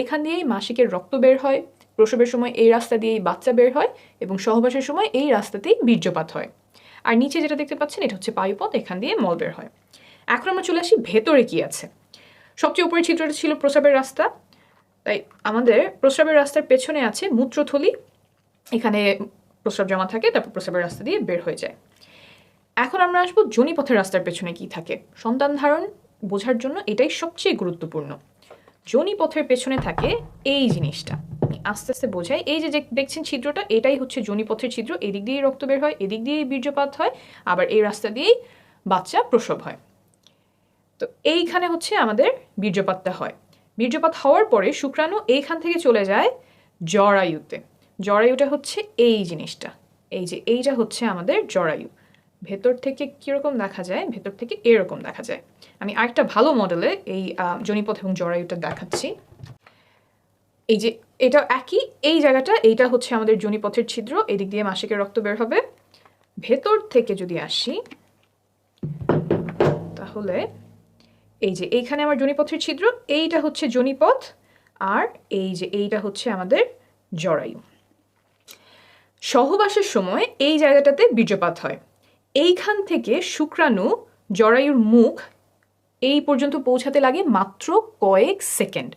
এখান দিয়েই মাসিকের রক্ত বের হয়, প্রসবের সময় এই রাস্তা দিয়েই বাচ্চা বের হয় এবং সহবাসের সময় এই রাস্তাতেই বীর্যপাত হয়। আর নিচে যেটা দেখতে পাচ্ছেন এটা হচ্ছে বায়ুপথ, এখান দিয়ে মল বের হয়। এখন আমরা চলে আসি ভেতরে কি আছে। সবচেয়ে উপরের চিত্রটা ছিল প্রস্রাবের রাস্তা, তাই আমাদের প্রস্রাবের রাস্তার পেছনে আছে মূত্রথলি, এখানে প্রস্রাব জমা থাকে, তারপর প্রস্রাবের রাস্তা দিয়ে বের হয়ে যায়। এখন আমরা আসবো যোনিপথের রাস্তার পেছনে কি থাকে। সন্তান ধারণ বোঝার জন্য এটাই সবচেয়ে গুরুত্বপূর্ণ। যোনিপথের পেছনে থাকে এই জিনিসটা, আমি আস্তে আস্তে বোঝাই। এই যে দেখছেন ছিদ্রটা, এটাই হচ্ছে যোনিপথের ছিদ্র। এদিক দিয়েই রক্ত বের হয়, এদিক দিয়েই বীর্যপাত হয়, আবার এই রাস্তা দিয়েই বাচ্চা প্রসব হয়। তো এইখানে হচ্ছে আমাদের বীর্যপাতটা হয়। বীর্যপাত হওয়ার পরে শুক্রাণু এইখান থেকে চলে যায় জরায়ুতে। জরায়ুটা হচ্ছে এই জিনিসটা, এই যে এইটা হচ্ছে আমাদের জরায়ু। ভেতর থেকে কীরকম দেখা যায়, ভেতর থেকে এরকম দেখা যায়। আমি আরেকটা ভালো মডেলে এই যোনিপথ এবং জরায়ুটা দেখাচ্ছি। এই যে এটা একই, এই জায়গাটা, এইটা হচ্ছে আমাদের যোনিপথের ছিদ্র, এদিক দিয়ে মাসিকের রক্ত বের হবে। ভেতর থেকে যদি আসি তাহলে এই যে এইখানে আমার যোনিপথের ছিদ্র, এইটা হচ্ছে যোনিপথ, আর এই যে এইটা হচ্ছে আমাদের জরায়ু। সহবাসের সময় এই জায়গাটাতে বীর্যপাত হয়। এইখান থেকে শুক্রাণু জরায়ুর মুখ এই পর্যন্ত পৌঁছাতে লাগে মাত্র কয়েক সেকেন্ড।